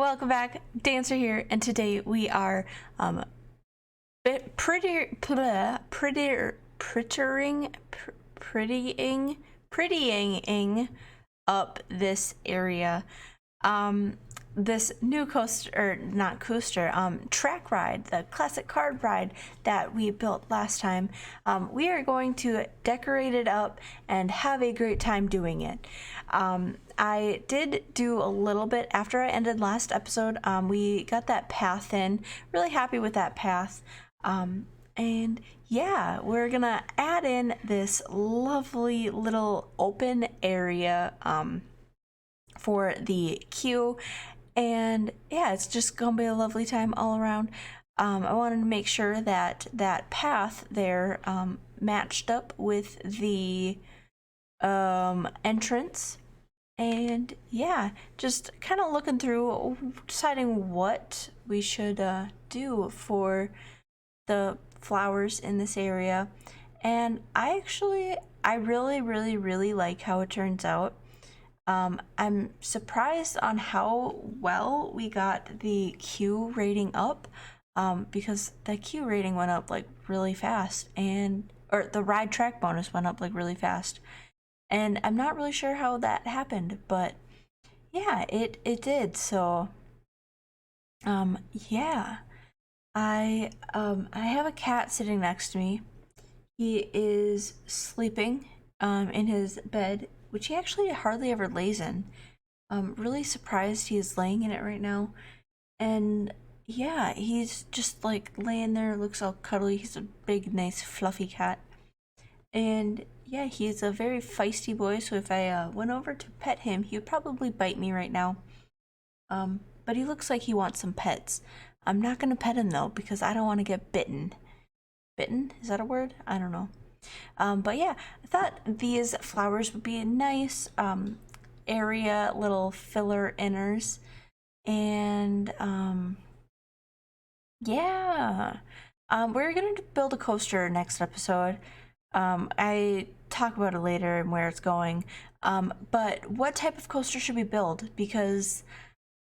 welcome back. Dancer here, and today we are prettying up this area. This new coaster, or not coaster, track ride, the classic card ride that we built last time. We are going to decorate it up and have a great time doing it. I did do a little bit after I ended last episode. We got that path in, really happy with that path. And yeah, we're gonna add in this lovely little open area for the queue. And yeah, it's just gonna be a lovely time all around. I wanted to make sure that that path there matched up with the entrance. And yeah, just kind of looking through, deciding what we should do for the flowers in this area. And I really like how it turns out. I'm surprised on how well we got the Q rating up, because the Q rating went up like really fast, or the ride track bonus went up like really fast. And I'm not really sure how that happened, but yeah, it did. So yeah. I have a cat sitting next to me. He is sleeping in his bed, which he actually hardly ever lays in. Really surprised he is laying in it right now. And yeah, he's just like laying there, looks all cuddly. He's a big, nice, fluffy cat. And yeah, he's a very feisty boy, so if I went over to pet him, he would probably bite me right now. But he looks like he wants some pets. I'm not gonna pet him though, because I don't want to get bitten. Bitten? Is that a word? I don't know. But yeah, I thought these flowers would be a nice area, little filler inners. And yeah, we're gonna build a coaster next episode. I talk about it later and where it's going. But what type of coaster should we build? Because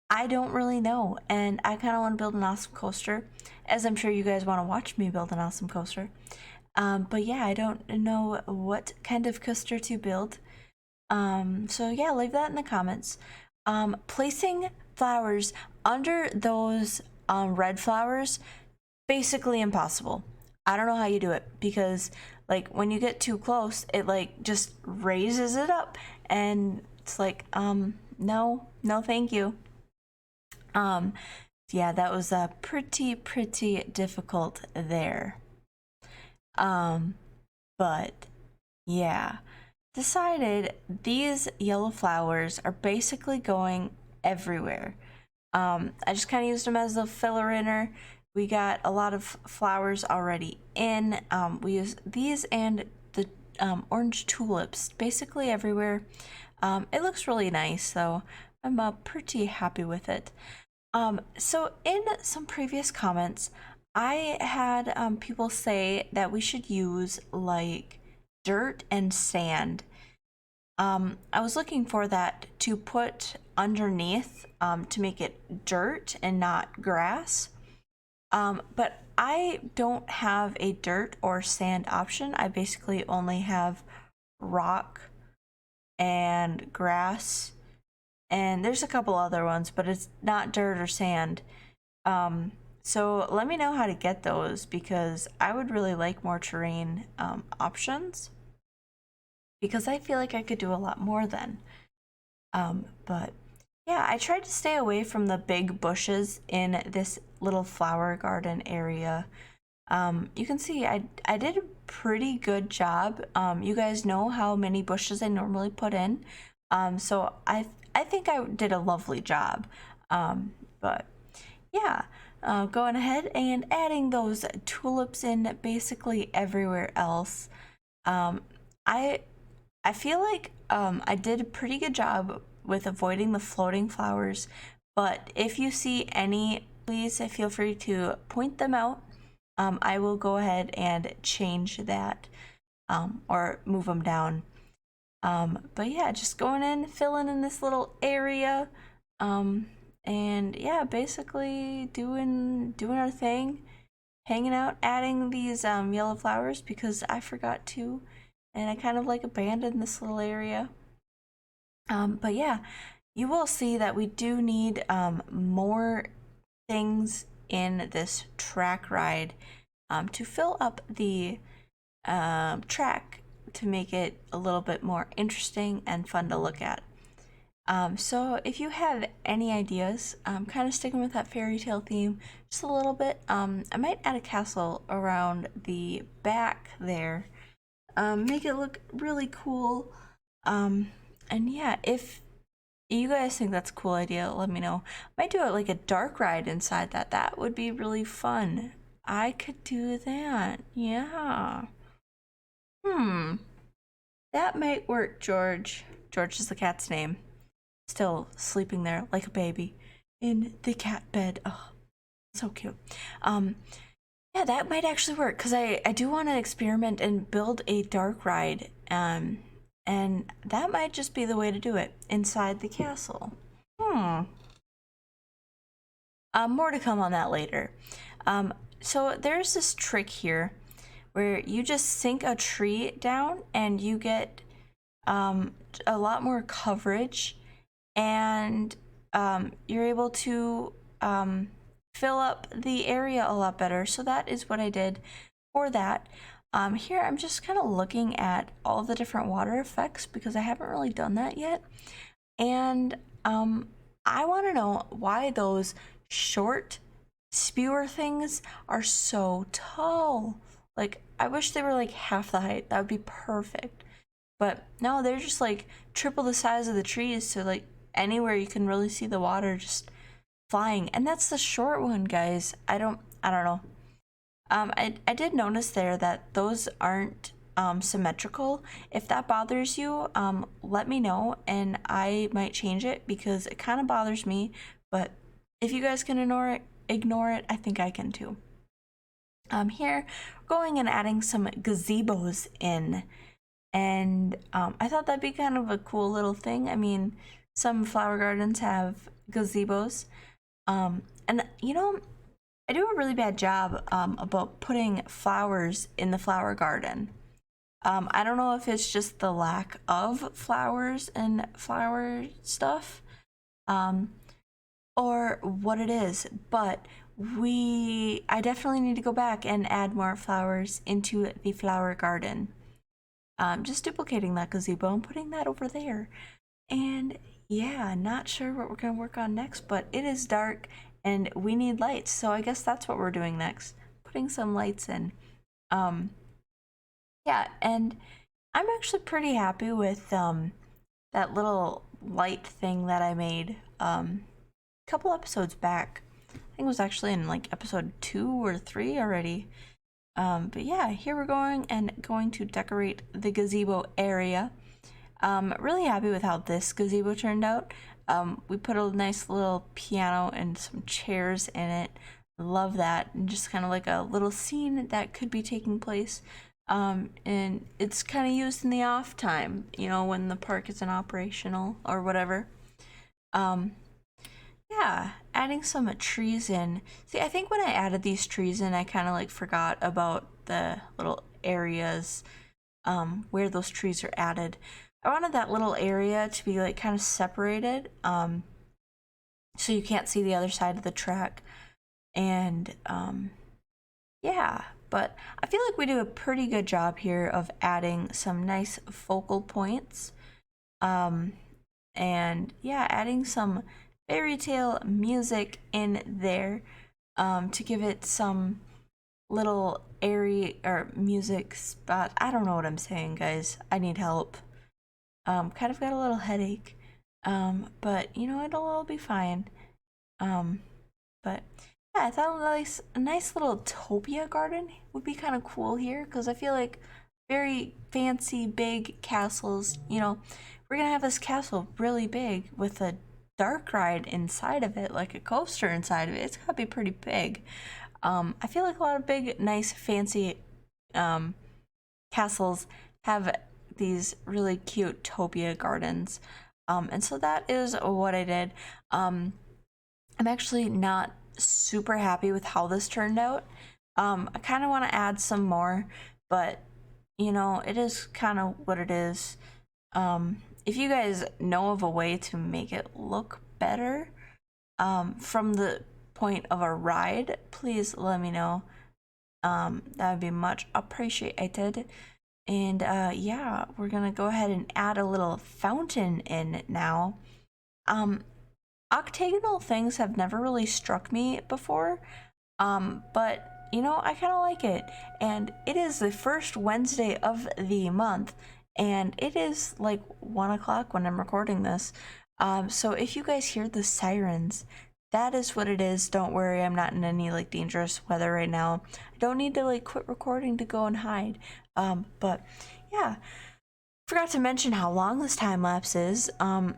I don't really know, and I kind of want to build an awesome coaster, as I'm sure you guys want to watch me build an awesome coaster. But yeah, I don't know what kind of coaster to build. So yeah, leave that in the comments. Placing flowers under those red flowers, basically impossible. I don't know how you do it, because like when you get too close, it like just raises it up, and it's like no thank you. Yeah, that was pretty difficult there. But yeah, decided these yellow flowers are basically going everywhere. I just kind of used them as a filler inner. We got a lot of flowers already in. We used these and the orange tulips basically everywhere. It looks really nice, so I'm pretty happy with it. So in some previous comments, I had people say that we should use like dirt and sand. I was looking for that to put underneath to make it dirt and not grass. But I don't have a dirt or sand option. I basically only have rock and grass, and there's a couple other ones, but it's not dirt or sand. So let me know how to get those, because I would really like more terrain options, because I feel like I could do a lot more then. But yeah, I tried to stay away from the big bushes in this little flower garden area. You can see I did a pretty good job. You guys know how many bushes I normally put in. So I think I did a lovely job. But yeah, going ahead and adding those tulips in basically everywhere else. I feel like I did a pretty good job with avoiding the floating flowers, but if you see any, please feel free to point them out. I will go ahead and change that or move them down. But yeah, just going in, filling in this little area. And yeah, basically doing our thing, hanging out, adding these yellow flowers because I forgot to, and I kind of like abandoned this little area. But yeah, you will see that we do need more things in this track ride to fill up the track to make it a little bit more interesting and fun to look at. So if you have any ideas, kind of sticking with that fairy tale theme just a little bit, I might add a castle around the back there, make it look really cool. And yeah, if you guys think that's a cool idea, let me know. Might do it like a dark ride inside that. That would be really fun. I could do that. Yeah. Hmm. That might work, George. George is the cat's name. Still sleeping there like a baby in the cat bed. Oh, so cute. Yeah, that might actually work because I do want to experiment and build a dark ride. And that might just be the way to do it inside the castle. Hmm. More to come on that later. So there's this trick here where you just sink a tree down and you get a lot more coverage, and you're able to fill up the area a lot better. So that is what I did for that. Here I'm just kind of looking at all the different water effects because I haven't really done that yet. And I want to know why those short spewer things are so tall. Like, I wish they were like half the height. That would be perfect. But no, they're just like triple the size of the trees, so like anywhere you can really see the water just flying. And that's the short one, guys. I don't know. I did notice there that those aren't symmetrical. If that bothers you, let me know and I might change it because it kind of bothers me. But if you guys can ignore it, I think I can too. Here, going and adding some gazebos in. And I thought that'd be kind of a cool little thing. I mean, some flower gardens have gazebos. And you know, I do a really bad job about putting flowers in the flower garden. I don't know if it's just the lack of flowers and flower stuff, um, or what it is, but I definitely need to go back and add more flowers into the flower garden. Just duplicating that gazebo and putting that over there. And yeah, not sure what we're gonna work on next, but it is dark and we need lights, so I guess that's what we're doing next. Putting some lights in. Um, yeah, and I'm actually pretty happy with that little light thing that I made a couple episodes back. I think it was actually in like episode 2 or 3 already. But yeah, here we're going to decorate the gazebo area. Really happy with how this gazebo turned out. We put a nice little piano and some chairs in it. Love that. And just kind of like a little scene that could be taking place. And it's kind of used in the off time, you know, when the park isn't operational or whatever. Um, yeah, adding some trees in. See, I think when I added these trees in, I kind of like forgot about the little areas where those trees are added. I wanted that little area to be like kind of separated, so you can't see the other side of the track. And yeah, but I feel like we do a pretty good job here of adding some nice focal points. Um, and yeah, adding some fairy tale music in there to give it some little airy or music spot. I don't know what I'm saying, guys. I need help. Kind of got a little headache. But you know, it'll all be fine. Um, but yeah, I thought a nice little Topia garden would be kind of cool here because I feel like very fancy, big castles. You know, we're gonna have this castle really big with a dark ride inside of it, like a coaster inside of it. It's gotta be pretty big. I feel like a lot of big, nice, fancy um, castles have these really cute Topia gardens. And so that is what I did. I'm actually not super happy with how this turned out. I kind of want to add some more, but you know, it is kind of what it is. If you guys know of a way to make it look better, from the point of a ride, please let me know. That would be much appreciated. And yeah, we're gonna go ahead and add a little fountain in now. Octagonal things have never really struck me before, but you know, I kind of like it. And it is the first Wednesday of the month, and it is like 1 o'clock when I'm recording this. So if you guys hear the sirens, that is what it is. Don't worry, I'm not in any like dangerous weather right now. I don't need to like quit recording to go and hide. But yeah, forgot to mention how long this time lapse is.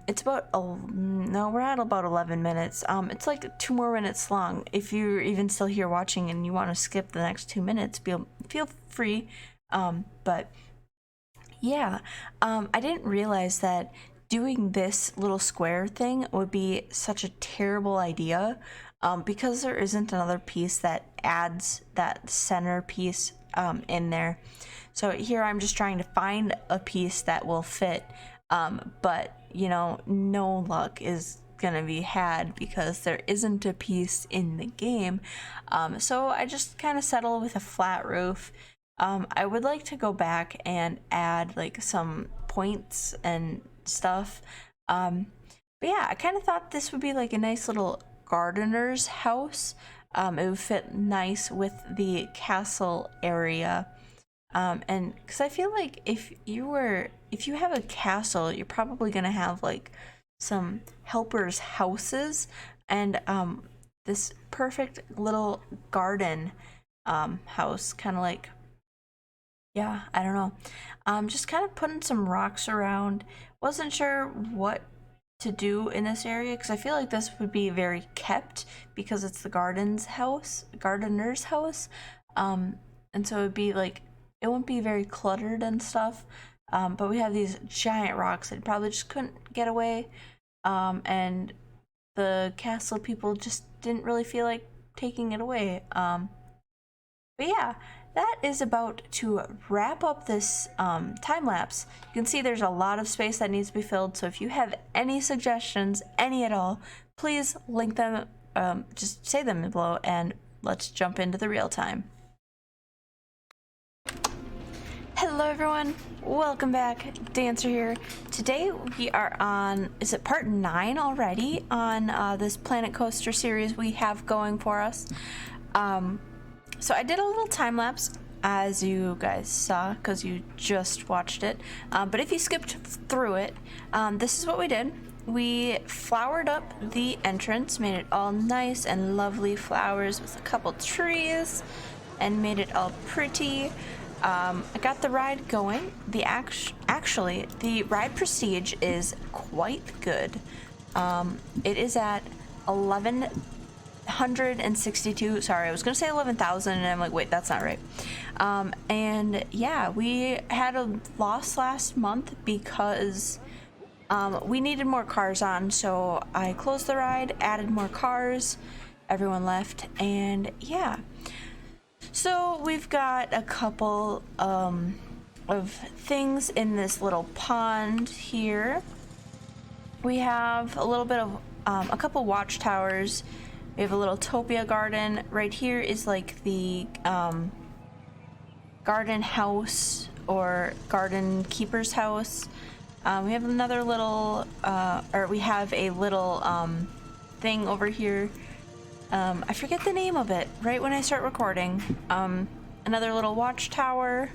It's about no, we're at about 11 minutes. It's like 2 more minutes long. If you're even still here watching and you want to skip the next 2 minutes, feel free. But yeah, I didn't realize that doing this little square thing would be such a terrible idea, because there isn't another piece that adds that center piece in there. So here I'm just trying to find a piece that will fit, but you know, no luck is gonna be had because there isn't a piece in the game. So I just kind of settle with a flat roof. I would like to go back and add like some points and stuff. But yeah, I kind of thought this would be like a nice little gardener's house. It would fit nice with the castle area. And because I feel like if you have a castle, you're probably gonna have like some helpers' houses, and this perfect little garden house, kind of like, yeah, I don't know. Just kind of putting some rocks around. Wasn't sure what to do in this area because I feel like this would be very kept because it's the gardener's house. And so it'd be like, it won't be very cluttered and stuff. But we have these giant rocks that probably just couldn't get away. And the castle people just didn't really feel like taking it away. But yeah, that is about to wrap up this time lapse. You can see there's a lot of space that needs to be filled, so if you have any suggestions, any at all, please link them, just say them below, and let's jump into the real time. Hello everyone, welcome back, Dancer here. Today we are on, is it part 9 already on this Planet Coaster series we have going for us. So I did a little time lapse, as you guys saw, because you just watched it. But if you skipped through it, this is what we did. We flowered up the entrance, made it all nice and lovely flowers with a couple trees, and made it all pretty. I got the ride going. Actually, the ride prestige is quite good. It is at 1162. Sorry, I was gonna say 11,000 and I'm like, wait, that's not right. And yeah, we had a loss last month because we needed more cars on, so I closed the ride, added more cars, everyone left, and yeah. So we've got a couple of things in this little pond here. We have a little bit of a couple watchtowers. We have a little Topia garden. Right here is like the garden house or garden keeper's house. We have another little, we have a little thing over here. I forget the name of it right when I start recording. Another little watchtower,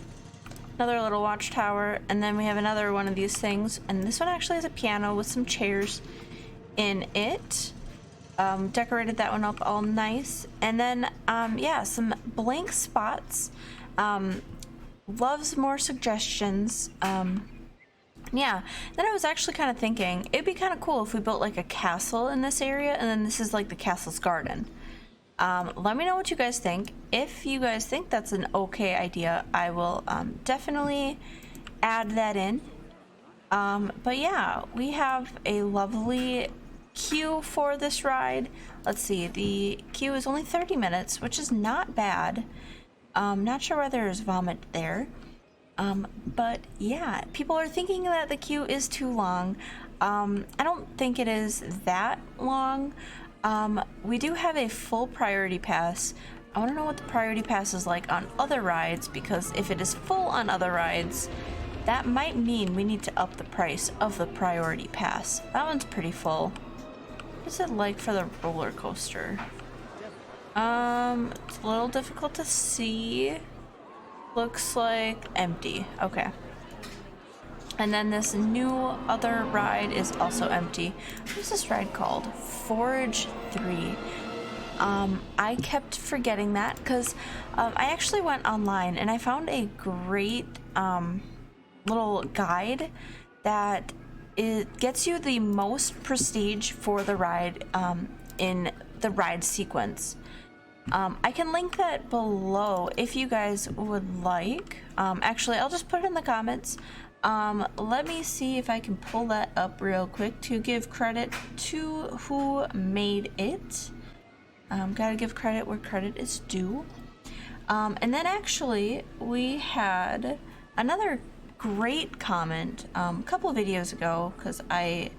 and then we have another one of these things. And this one actually has a piano with some chairs in it. Decorated that one up all nice. And then, yeah, some blank spots. Loves more suggestions. Yeah, then I was actually kind of thinking it'd be kind of cool if we built like a castle in this area, and then this is like the castle's garden. Let me know what you guys think. If you guys think that's an okay idea, I will definitely add that in. But yeah, we have a lovely queue for this ride. Let's see, the queue is only 30 minutes, which is not bad. Not sure why there's vomit there. But yeah, people are thinking that the queue is too long. I don't think it is that long. We do have a full priority pass. I want to know what the priority pass is like on other rides, because if it is full on other rides, that might mean we need to up the price of the priority pass. That one's pretty full. What's it like for the roller coaster? It's a little difficult to see. Looks like empty. Okay. And then this new other ride is also empty. What is this ride called? Forge 3. I kept forgetting that because I actually went online and I found a great little guide that gets you the most prestige for the ride in the ride sequence. I can link that below if you guys would like. Actually, I'll just put it in the comments. Let me see if I can pull that up real quick to give credit to who made it. Gotta give credit where credit is due. And then actually we had another great comment a couple videos ago, because I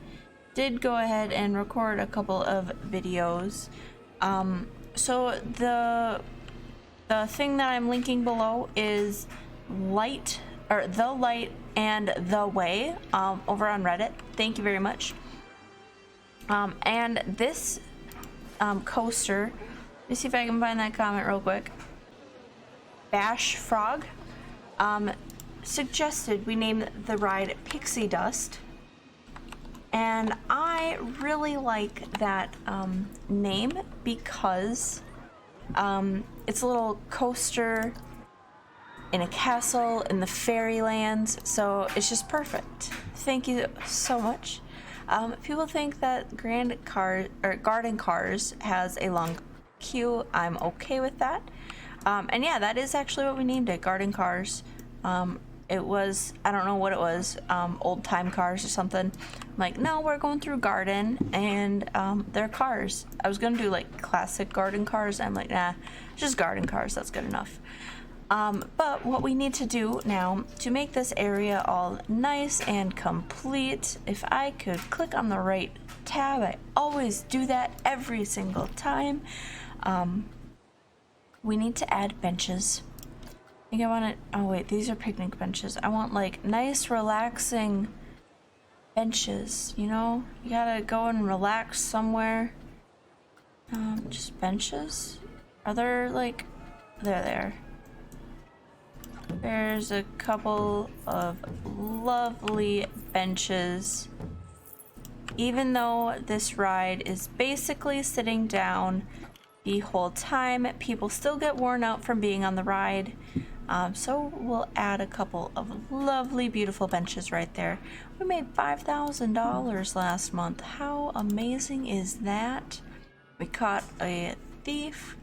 did go ahead and record a couple of videos. So the thing that I'm linking below is The Light and The Way over on Reddit. Thank you very much. And this coaster, let me see if I can find that comment real quick. Bash Frog suggested we name the ride Pixie Dust, and I really like that name because it's a little coaster in a castle in the fairylands, so it's just perfect. Thank you so much. People think that Garden Cars has a long queue. I'm okay with that. And yeah, that is actually what we named it, Garden Cars. It was, I don't know what it was, old time cars or something. I'm like, no, we're going through garden and they're cars. I was gonna do like classic garden cars. I'm like, nah, just garden cars, that's good enough. But what we need to do now to make this area all nice and complete, if I could click on the right tab, I always do that every single time. We need to add benches. I think I want to, oh wait, these are picnic benches. I want like nice relaxing benches, you know? You gotta go and relax somewhere. Just benches? Are there like, they're there. There's a couple of lovely benches. Even though this ride is basically sitting down the whole time, people still get worn out from being on the ride. So we'll add a couple of lovely, beautiful benches right there. We made $5,000 last month. How amazing is that? We caught a thief,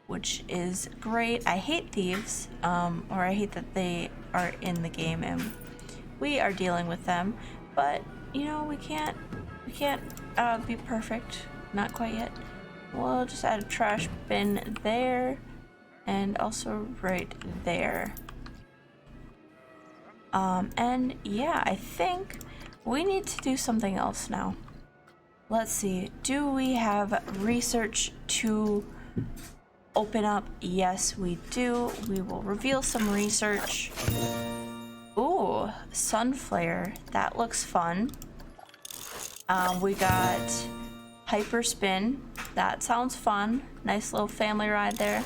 which is great. I hate thieves, or I hate that they are in the game and we are dealing with them. But you know, we can't be perfect. Not quite yet. We'll just add a trash bin there. And also right there. And yeah, I think we need to do something else now. Let's see. Do we have research to open up? Yes, we do. We will reveal some research. Ooh, sun flare. That looks fun. We got hyper spin. That sounds fun. Nice little family ride there.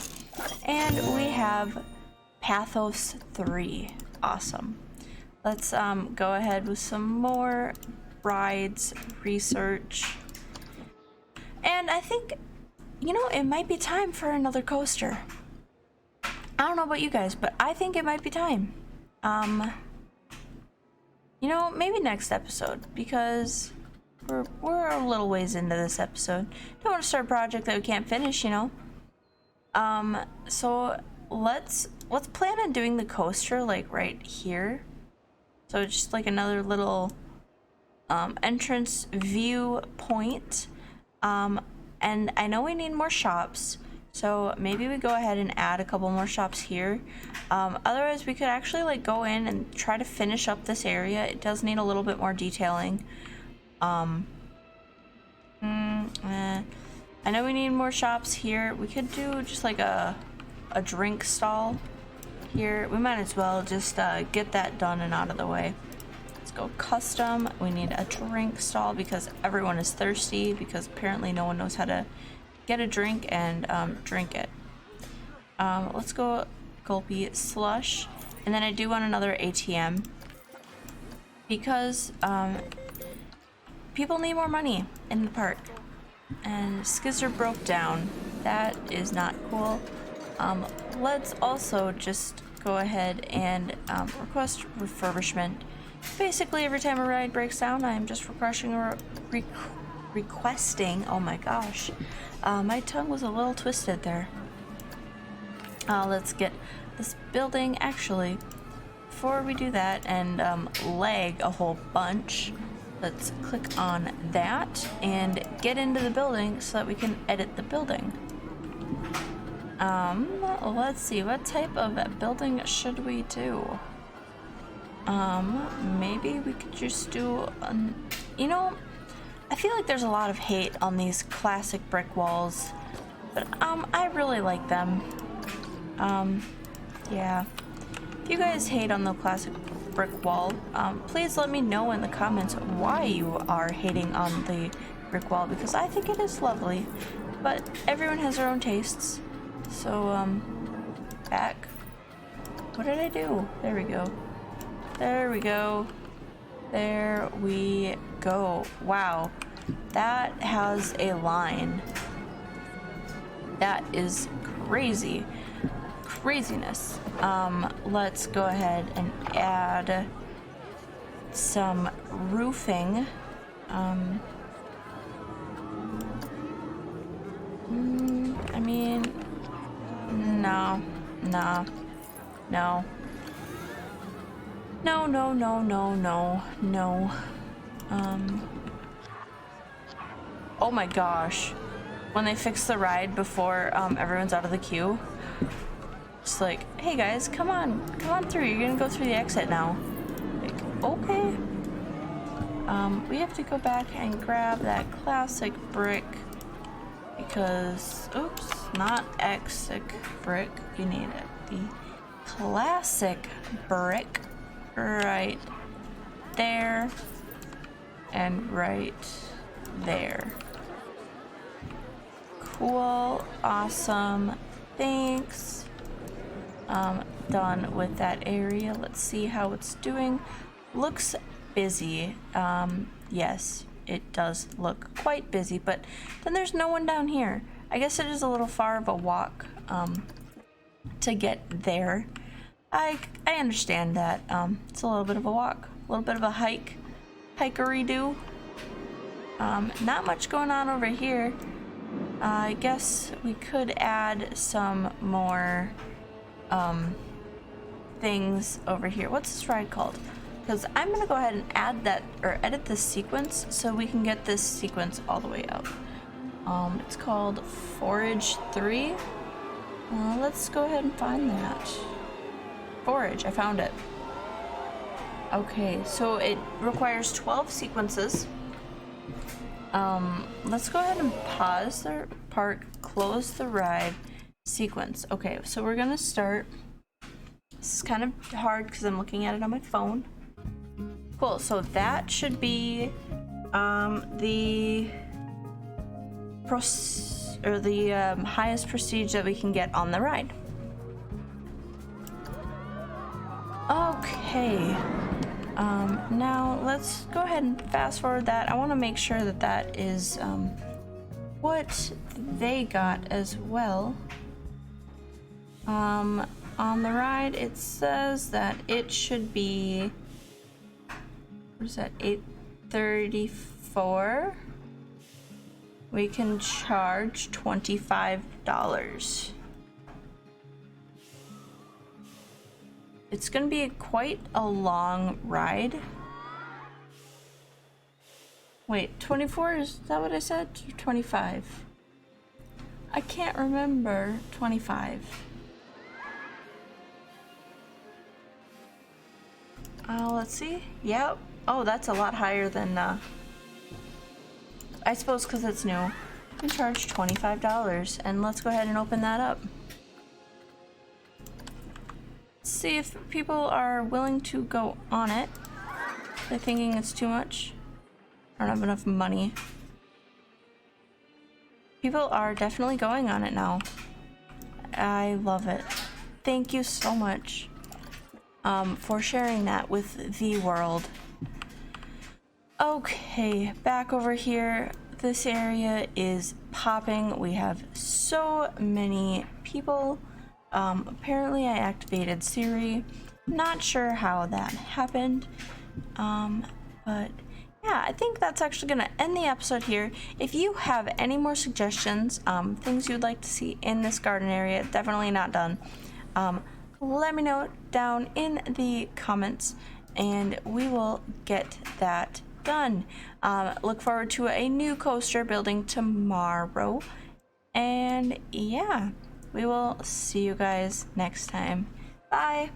And we have Pathos 3. Awesome. Let's go ahead with some more rides, research. And I think, you know, it might be time for another coaster. I don't know about you guys, but I think it might be time. You know, maybe next episode, because we're a little ways into this episode. Don't want to start a project that we can't finish, you know. So let's plan on doing the coaster like right here. So just like another little entrance view point. And I know we need more shops, so maybe we go ahead and add a couple more shops here. Otherwise we could actually like go in and try to finish up this area. It does need a little bit more detailing. I know we need more shops here. We could do just like a drink stall here. We might as well just get that done and out of the way. Let's go custom. We need a drink stall because everyone is thirsty, because apparently no one knows how to get a drink and drink it. Let's go Gulpy Slush. And then I do want another ATM because people need more money in the park. And Skizzer broke down. That is not cool. Let's also just go ahead and request refurbishment. Basically, every time a ride breaks down, I'm just requesting, oh my gosh. My tongue was a little twisted there. Let's get this building. Actually, before we do that and lag a whole bunch, let's click on that and get into the building so that we can edit the building. Let's see, what type of building should we do? Maybe we could just do, you know, I feel like there's a lot of hate on these classic brick walls, but, I really like them. Yeah. If you guys hate on the classic brick wall, please let me know in the comments why you are hating on the brick wall, because I think it is lovely, but everyone has their own tastes. So, back. What did I do? There we go. There we go. There we go. Wow. That has a line. That is crazy. Craziness. Let's go ahead and add some roofing. I mean, no. Oh my gosh. When they fix the ride before everyone's out of the queue. Just like, hey guys, come on through. You're gonna go through the exit now. Like, okay. We have to go back and grab that classic brick because, oops, not exit brick. You need it. The classic brick right there and right there. Cool, awesome, thanks. Done with that area. Let's see how it's doing. Looks busy. Yes, it does look quite busy, but then there's no one down here. I guess it is a little far of a walk to get there. I understand that. It's a little bit of a walk, a little bit of a hikery-do. Not much going on over here. I guess we could add some more things over here. What's this ride called? Because I'm gonna go ahead and add that or edit this sequence so we can get this sequence all the way up. It's called Forage 3. Let's go ahead and find that. Forage, I found it. Okay, so it requires 12 sequences. Let's go ahead and pause the park, close the ride, sequence. Okay, so we're gonna start. This is kind of hard because I'm looking at it on my phone. Cool, so that should be the highest prestige that we can get on the ride. Okay. Now let's go ahead and fast forward that. I want to make sure that that is what they got as well. On the ride it says that it should be, what is that, 834. We can charge $25. It's gonna be quite a long ride. Wait, 24? Is that what I said? 25. I can't remember 25. Let's see. Yep. Oh, that's a lot higher than, I suppose because it's new. We charge $25, and let's go ahead and open that up. See if people are willing to go on it. They're thinking it's too much. I don't have enough money. People are definitely going on it now. I love it. Thank you so much for sharing that with the world. Okay, back over here. This area is popping. We have so many people. Apparently I activated Siri. Not sure how that happened. But yeah, I think that's actually gonna end the episode here. If you have any more suggestions, things you'd like to see in this garden area, definitely not done, let me know down in the comments and we will get that done. Look forward to a new coaster building tomorrow. And yeah, we will see you guys next time. Bye.